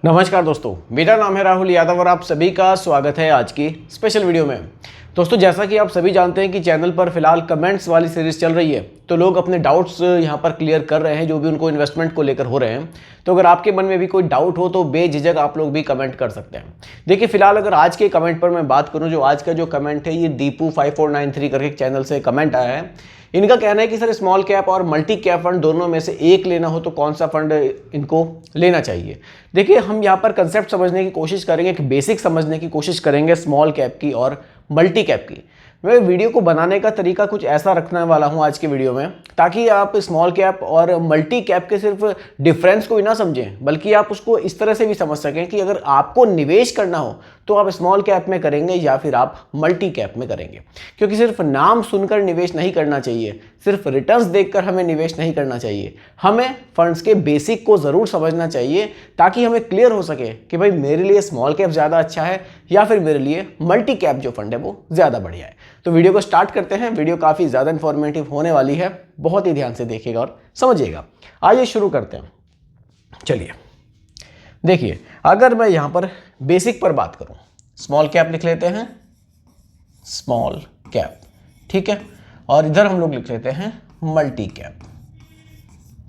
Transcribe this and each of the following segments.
नमस्कार दोस्तों, मेरा नाम है राहुल यादव और आप सभी का स्वागत है आज की स्पेशल वीडियो में। दोस्तों, जैसा कि आप सभी जानते हैं कि चैनल पर फिलहाल कमेंट्स वाली सीरीज चल रही है, तो लोग अपने डाउट्स यहाँ पर क्लियर कर रहे हैं जो भी उनको इन्वेस्टमेंट को लेकर हो रहे हैं। तो अगर आपके मन में भी कोई डाउट हो तो बेझिझक आप लोग भी कमेंट कर सकते हैं। देखिए, फिलहाल अगर आज के कमेंट पर मैं बात करूँ, जो आज का जो कमेंट है ये दीपू 5493 करके एक चैनल से कमेंट आया है। इनका कहना है कि सर, स्मॉल कैप और मल्टी कैप फंड दोनों में से एक लेना हो तो कौन सा फंड इनको लेना चाहिए। देखिए, हम यहाँ पर कंसेप्ट समझने की कोशिश करेंगे, एक बेसिक समझने की कोशिश करेंगे स्मॉल कैप की और मल्टी कैप की। मैं वीडियो को बनाने का तरीका कुछ ऐसा रखने वाला हूँ आज के वीडियो में, ताकि आप स्मॉल कैप और मल्टी कैप के सिर्फ डिफरेंस को ही ना समझें, बल्कि आप उसको इस तरह से भी समझ सकें कि अगर आपको निवेश करना हो तो आप स्मॉल कैप में करेंगे या फिर आप मल्टी कैप में करेंगे। क्योंकि सिर्फ नाम सुनकर निवेश नहीं करना चाहिए, सिर्फ रिटर्न्स देखकर हमें निवेश नहीं करना चाहिए। हमें फंड्स के बेसिक को ज़रूर समझना चाहिए, ताकि हमें क्लियर हो सके कि भाई मेरे लिए स्मॉल कैप ज़्यादा अच्छा है या फिर मेरे लिए मल्टी कैप जो फंड है वो ज़्यादा बढ़िया है। तो वीडियो को स्टार्ट करते हैं। वीडियो काफ़ी ज़्यादा इन्फॉर्मेटिव होने वाली है, बहुत ही ध्यान से देखिएगा और समझिएगा। आइए शुरू करते हैं। चलिए देखिए, अगर मैं यहाँ पर बेसिक पर बात करूँ, स्मॉल कैप लिख लेते हैं, स्मॉल कैप, ठीक है। और इधर हम लोग लिख लेते हैं multi cap,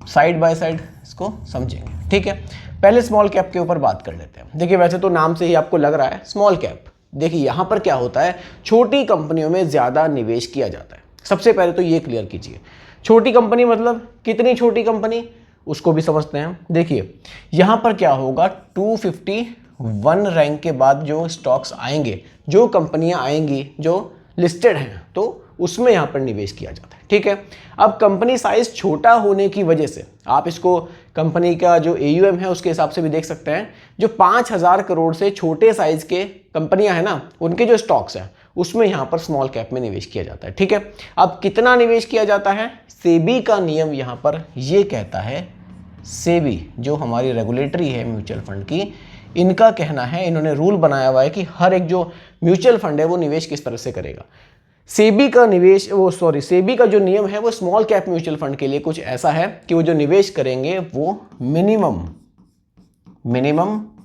side by side इसको समझेंगे, ठीक है। पहले स्मॉल कैप के ऊपर बात कर लेते हैं। देखिए, वैसे तो नाम से ही आपको लग रहा है स्मॉल कैप। देखिए, यहाँ पर क्या होता है, छोटी कंपनियों में ज़्यादा निवेश किया जाता है। सबसे पहले तो ये क्लियर कीजिए, छोटी कंपनी मतलब कितनी छोटी कंपनी, उसको भी समझते हैं। देखिए, यहाँ पर क्या होगा, 251 रैंक के बाद जो स्टॉक्स आएंगे, जो कंपनियाँ आएंगी जो लिस्टेड हैं, तो उसमें यहाँ पर निवेश किया जाता है, ठीक है। अब कंपनी साइज छोटा होने की वजह से आप इसको कंपनी का जो AUM है उसके हिसाब से भी देख सकते हैं। जो 5000 करोड़ से छोटे साइज के कंपनियां हैं ना, उनके जो स्टॉक्स हैं उसमें यहाँ पर स्मॉल कैप में निवेश किया जाता है, ठीक है। अब कितना निवेश किया जाता है, सेबी का नियम यहाँ पर ये कहता है, सेबी जो हमारी रेगुलेटरी है म्यूचुअल फंड की, इनका कहना है, इन्होंने रूल बनाया हुआ है कि हर एक जो म्यूचुअल फंड है वो निवेश किस तरह से करेगा। सेबी का जो नियम है वो स्मॉल कैप म्यूचुअल फंड के लिए कुछ ऐसा है कि वो जो निवेश करेंगे वो मिनिमम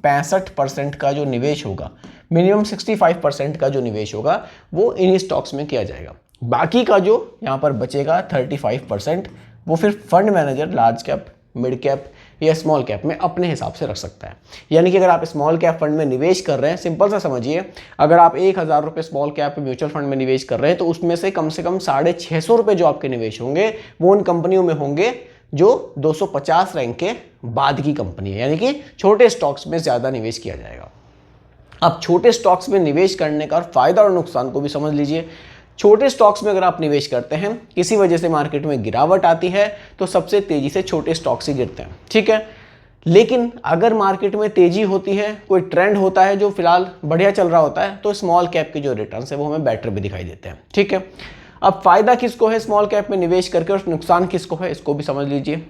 65% का जो निवेश होगा, मिनिमम 65% का जो निवेश होगा वो इन स्टॉक्स में किया जाएगा। बाकी का जो यहाँ पर बचेगा 35%, वो फिर fund manager large cap, mid cap या स्मॉल कैप में अपने हिसाब से रख सकता है। यानी कि अगर आप स्मॉल कैप फंड में निवेश कर रहे हैं, सिंपल सा समझिए, अगर आप 1000 रुपये स्मॉल कैप म्यूचुअल फंड में निवेश कर रहे हैं तो उसमें से कम 650 रुपये जो आपके निवेश होंगे वो उन कंपनियों में होंगे जो 250 रैंक के बाद की कंपनी है, यानी कि छोटे स्टॉक्स में ज़्यादा निवेश किया जाएगा। अब छोटे स्टॉक्स में निवेश करने का फायदा और नुकसान को भी समझ लीजिए। छोटे स्टॉक्स में अगर आप निवेश करते हैं, किसी वजह से मार्केट में गिरावट आती है तो सबसे तेजी से छोटे स्टॉक्स ही गिरते हैं, ठीक है। लेकिन अगर मार्केट में तेजी होती है, कोई ट्रेंड होता है जो फिलहाल बढ़िया चल रहा होता है, तो स्मॉल कैप के जो रिटर्न्स है वो हमें बेटर भी दिखाई देते हैं, ठीक है। अब फायदा किसको है स्मॉल कैप में निवेश करके और नुकसान किसको है, इसको भी समझ लीजिए।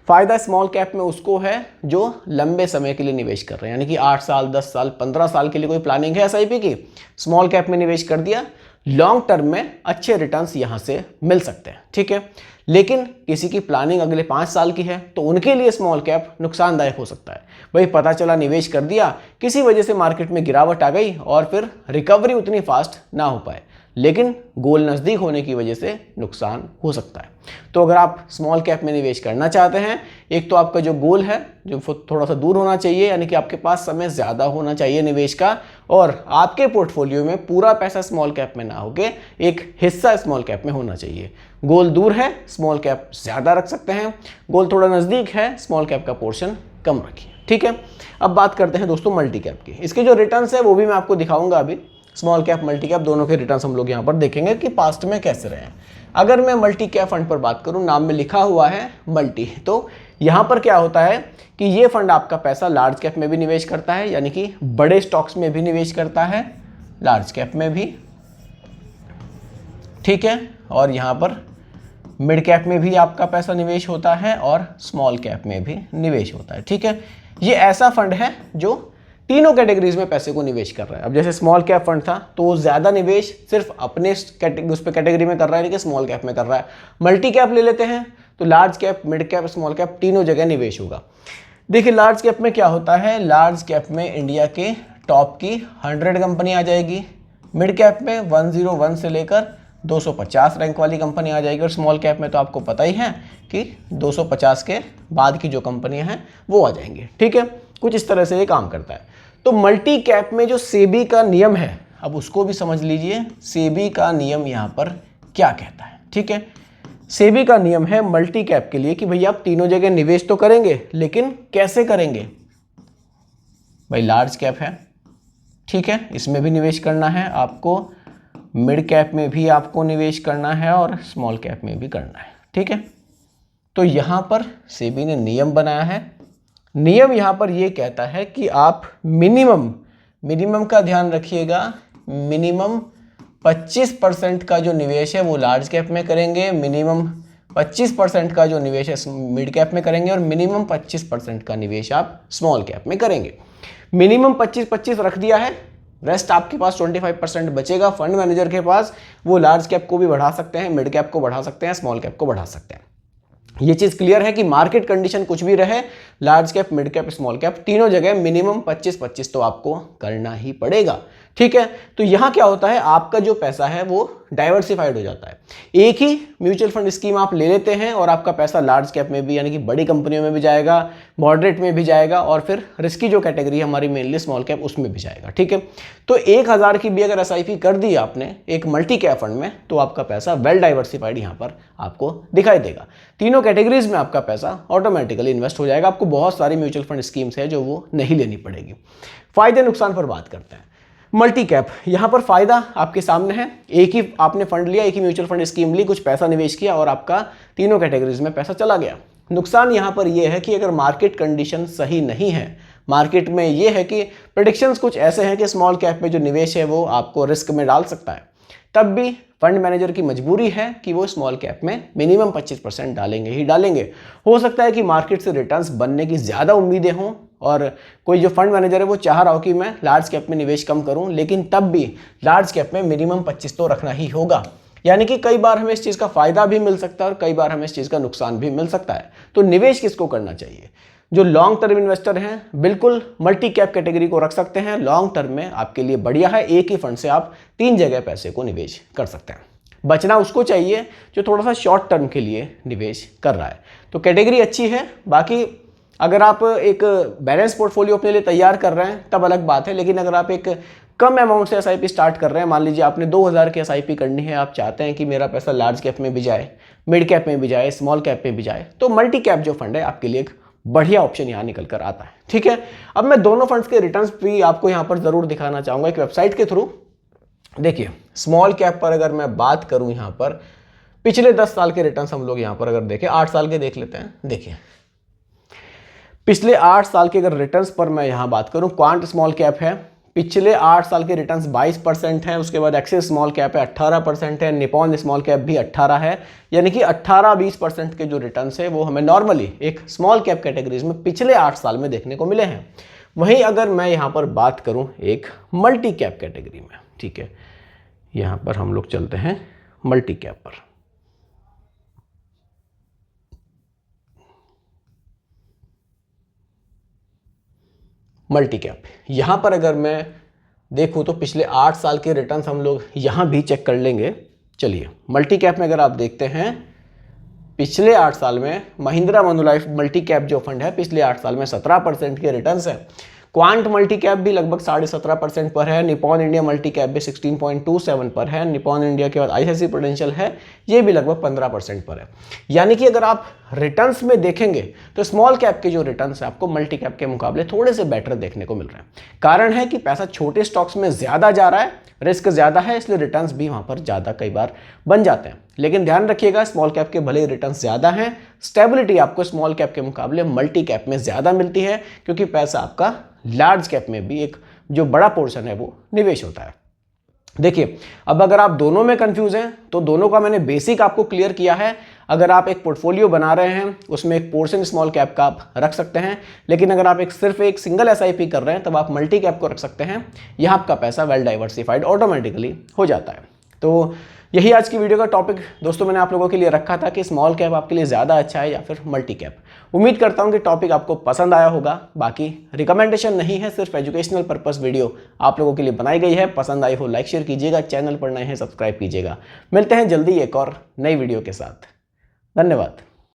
फायदा स्मॉल कैप में उसको है जो लंबे समय के लिए निवेश कर रहे हैं, यानी कि 8 साल, 10 साल, 15 साल के लिए कोई प्लानिंग है SIP की, स्मॉल कैप में निवेश कर दिया, लॉन्ग टर्म में अच्छे रिटर्न्स यहां से मिल सकते हैं, ठीक है। लेकिन किसी की प्लानिंग अगले 5 साल की है तो उनके लिए स्मॉल कैप नुकसानदायक हो सकता है। भाई, पता चला निवेश कर दिया, किसी वजह से मार्केट में गिरावट आ गई और फिर रिकवरी उतनी फास्ट ना हो पाए, लेकिन गोल नज़दीक होने की वजह से नुकसान हो सकता है। तो अगर आप स्मॉल कैप में निवेश करना चाहते हैं, एक तो आपका जो गोल है जो थोड़ा सा दूर होना चाहिए, यानी कि आपके पास समय ज़्यादा होना चाहिए निवेश का, और आपके पोर्टफोलियो में पूरा पैसा स्मॉल कैप में ना होके एक हिस्सा स्मॉल कैप में होना चाहिए। गोल दूर है, स्मॉल कैप ज़्यादा रख सकते हैं, गोल थोड़ा नज़दीक है, स्मॉल कैप का पोर्शन कम रखिए, ठीक है। अब बात करते हैं दोस्तों मल्टी कैप की। इसके जो रिटर्न्स है वो भी मैं आपको दिखाऊंगा अभी। स्मॉल कैप, मल्टी कैप दोनों के रिटर्न्स हम लोग यहाँ पर देखेंगे कि पास्ट में कैसे रहे हैं। अगर मैं मल्टी कैप फंड पर बात करूँ, नाम में लिखा हुआ है मल्टी, तो यहाँ पर क्या होता है कि ये फंड आपका पैसा लार्ज कैप में भी निवेश करता है, यानी कि बड़े स्टॉक्स में भी निवेश करता है, लार्ज कैप में भी, ठीक है। और यहाँ पर मिड कैप में भी आपका पैसा निवेश होता है और स्मॉल कैप में भी निवेश होता है, ठीक है। ये ऐसा फंड है जो तीनों कैटेगरीज में पैसे को निवेश कर रहा है। अब जैसे स्मॉल कैप फंड था तो वो ज़्यादा निवेश सिर्फ अपने उस पर कैटेगरी में कर रहा है, लेकिन स्मॉल कैप में कर रहा है। मल्टी कैप ले लेते हैं तो large cap, mid cap, small cap तीनों जगह निवेश होगा। देखिए लार्ज कैप में क्या होता है, लार्ज कैप में इंडिया के टॉप की 100 कंपनी आ जाएगी, मिड कैप में 101 से लेकर 250 रैंक वाली कंपनी आ जाएगी, और स्मॉल कैप में तो आपको पता ही है कि 250 के बाद की जो कंपनियां हैं वो आ जाएंगी। ठीक है, कुछ इस तरह से ये काम करता है। तो मल्टी कैप में जो सेबी का नियम है, अब उसको भी समझ लीजिए, सेबी का नियम यहाँ पर क्या कहता है। ठीक है, सेबी का नियम है मल्टी कैप के लिए कि भैया आप तीनों जगह निवेश तो करेंगे, लेकिन कैसे करेंगे। भाई लार्ज कैप है, ठीक है, इसमें भी निवेश करना है आपको, मिड कैप में भी आपको निवेश करना है और स्मॉल कैप में भी करना है। ठीक है, तो यहाँ पर सेबी ने नियम बनाया है। नियम यहाँ पर ये कहता है कि आप मिनिमम का ध्यान रखिएगा, मिनिमम 25% का जो निवेश है वो लार्ज कैप में करेंगे, मिनिमम 25% का जो निवेश है मिड कैप में करेंगे, और मिनिमम 25% का निवेश आप स्मॉल कैप में करेंगे। मिनिमम 25-25 रख दिया है, रेस्ट आपके पास 25% बचेगा फंड मैनेजर के पास, वो लार्ज कैप को भी बढ़ा सकते हैं, मिड कैप को बढ़ा सकते हैं, स्मॉल कैप को बढ़ा सकते हैं। ये चीज क्लियर है कि मार्केट कंडीशन कुछ भी रहे, large cap, mid cap, small cap, तीनों जगह मिनिमम 25-25 तो आपको करना ही पड़ेगा। ठीक है, तो यहां क्या होता है, आपका जो पैसा है वो डाइवर्सिफाइड हो जाता है। एक ही म्यूचुअल फंड स्कीम आप ले लेते हैं और आपका पैसा लार्ज कैप में भी, यानी कि बड़ी कंपनियों में भी जाएगा, मॉडरेट में भी जाएगा, और फिर रिस्की जो कैटेगरी हमारी मेनली स्मॉल कैप, उसमें भी जाएगा। ठीक है, तो 1000 की भी अगर SIP कर दी आपने एक मल्टी कैप फंड में, तो आपका पैसा वेल डाइवर्सिफाइड यहाँ पर आपको दिखाई देगा। तीनों कैटेगरीज में आपका पैसा ऑटोमेटिकली इन्वेस्ट हो जाएगा, आपको बहुत सारी म्यूचुअल फंड स्कीम्स है जो वो नहीं लेनी पड़ेगी। फायदे नुकसान पर बात करते हैं। मल्टी कैप, यहां पर फायदा आपके सामने है, एक ही आपने फंड लिया, एक ही म्यूचुअल फंड स्कीम ली, कुछ पैसा निवेश किया और आपका तीनों कैटेगरीज में पैसा चला गया। नुकसान यहां पर यह है कि अगर मार्केट कंडीशन सही नहीं है, मार्केट में यह है कि प्रेडिक्शंस कुछ ऐसे हैं कि स्मॉल कैप में जो निवेश है वो आपको रिस्क में डाल सकता है, तब भी फंड मैनेजर की मजबूरी है कि वो स्मॉल कैप में मिनिमम 25% डालेंगे ही डालेंगे। हो सकता है कि मार्केट से रिटर्न्स बनने की ज़्यादा उम्मीदें हों और कोई जो फंड मैनेजर है वो चाह रहा हो कि मैं लार्ज कैप में निवेश कम करूं, लेकिन तब भी लार्ज कैप में मिनिमम 25 तो रखना ही होगा। यानी कि कई बार हमें इस चीज़ का फायदा भी मिल सकता है और कई बार हमें इस चीज़ का नुकसान भी मिल सकता है। तो निवेश किसको करना चाहिए? जो लॉन्ग टर्म इन्वेस्टर हैं बिल्कुल मल्टी कैप कैटेगरी को रख सकते हैं, लॉन्ग टर्म में आपके लिए बढ़िया है। एक ही फंड से आप 3 जगह पैसे को निवेश कर सकते हैं। बचना उसको चाहिए जो थोड़ा सा शॉर्ट टर्म के लिए निवेश कर रहा है। तो कैटेगरी अच्छी है। बाकी अगर आप एक बैलेंस पोर्टफोलियो अपने लिए तैयार कर रहे हैं तब अलग बात है, लेकिन अगर आप एक कम अमाउंट से SIP स्टार्ट कर रहे हैं, मान लीजिए आपने 2000 की SIP करनी है, आप चाहते हैं कि मेरा पैसा लार्ज कैप में भी जाए, मिड कैप में भी जाए, स्मॉल कैप में भी जाए, तो मल्टी कैप जो फंड है आपके लिए एक बढ़िया ऑप्शन यहाँ निकल कर आता है। ठीक है, अब मैं दोनों फंड्स के रिटर्न्स भी आपको यहाँ पर जरूर दिखाना चाहूंगा एक वेबसाइट के थ्रू। देखिए स्मॉल कैप पर अगर मैं बात करूं, यहाँ पर पिछले 10 साल के रिटर्न्स हम लोग यहाँ पर अगर देखें, 8 साल के देख लेते हैं। देखिए पिछले 8 साल के अगर रिटर्न्स पर मैं यहाँ बात करूं, क्वांट स्मॉल कैप है, पिछले 8 साल के रिटर्न्स 22% हैं। उसके बाद एक्सिस स्मॉल कैप है 18% है, निपॉन स्मॉल कैप भी 18 है। यानी कि 18-20% के जो रिटर्न्स है वो हमें नॉर्मली एक स्मॉल कैप कैटेगरीज में पिछले 8 साल में देखने को मिले हैं। वहीं अगर मैं यहाँ पर बात करूँ एक मल्टी कैप कैटेगरी में, ठीक है, यहाँ पर हम लोग चलते हैं मल्टी कैप पर। मल्टी कैप यहाँ पर अगर मैं देखूँ तो पिछले 8 साल के रिटर्न्स हम लोग यहाँ भी चेक कर लेंगे। चलिए मल्टी कैप में अगर आप देखते हैं पिछले 8 साल में महिंद्रा मनुलाइफ मल्टी कैप जो फंड है पिछले 8 साल में 17% के रिटर्न्स है। क्वांट मल्टी कैप भी लगभग 17.5% पर है। निपॉन इंडिया मल्टी कैप भी 16.27 पर है। निपॉन इंडिया के बाद ICICI प्रूडेंशियल है, ये भी लगभग 15% पर है। यानी कि अगर आप रिटर्न्स में देखेंगे तो स्मॉल कैप के जो रिटर्न्स है आपको मल्टी कैप के मुकाबले थोड़े से बेटर देखने को मिल रहे हैं। कारण है कि पैसा छोटे स्टॉक्स में ज़्यादा जा रहा है, रिस्क ज़्यादा है, इसलिए रिटर्न्स भी वहाँ पर ज़्यादा कई बार बन जाते हैं। लेकिन ध्यान रखिएगा स्मॉल कैप के भले ही रिटर्न्स ज़्यादा हैं, स्टेबिलिटी आपको स्मॉल कैप के मुकाबले मल्टी कैप में ज़्यादा मिलती है, क्योंकि पैसा आपका लार्ज कैप में भी एक जो बड़ा पोर्शन है वो निवेश होता है। देखिए अब अगर आप दोनों में कंफ्यूज हैं तो दोनों का मैंने बेसिक आपको क्लियर किया है। अगर आप एक पोर्टफोलियो बना रहे हैं उसमें एक पोर्शन स्मॉल कैप का आप रख सकते हैं, लेकिन अगर आप सिर्फ एक सिंगल SIP कर रहे हैं तब आप मल्टी कैप को रख सकते हैं। यहाँ आपका पैसा वेल डाइवर्सिफाइड ऑटोमेटिकली हो जाता है। तो यही आज की वीडियो का टॉपिक दोस्तों मैंने आप लोगों के लिए रखा था कि स्मॉल कैप आपके लिए ज़्यादा अच्छा है या फिर मल्टी कैप। उम्मीद करता हूं कि टॉपिक आपको पसंद आया होगा। बाकी रिकमेंडेशन नहीं है, सिर्फ एजुकेशनल पर्पस वीडियो आप लोगों के लिए बनाई गई है। पसंद आई हो लाइक शेयर कीजिएगा, चैनल पर नए हैं सब्सक्राइब कीजिएगा। मिलते हैं जल्दी एक और नई वीडियो के साथ। धन्यवाद।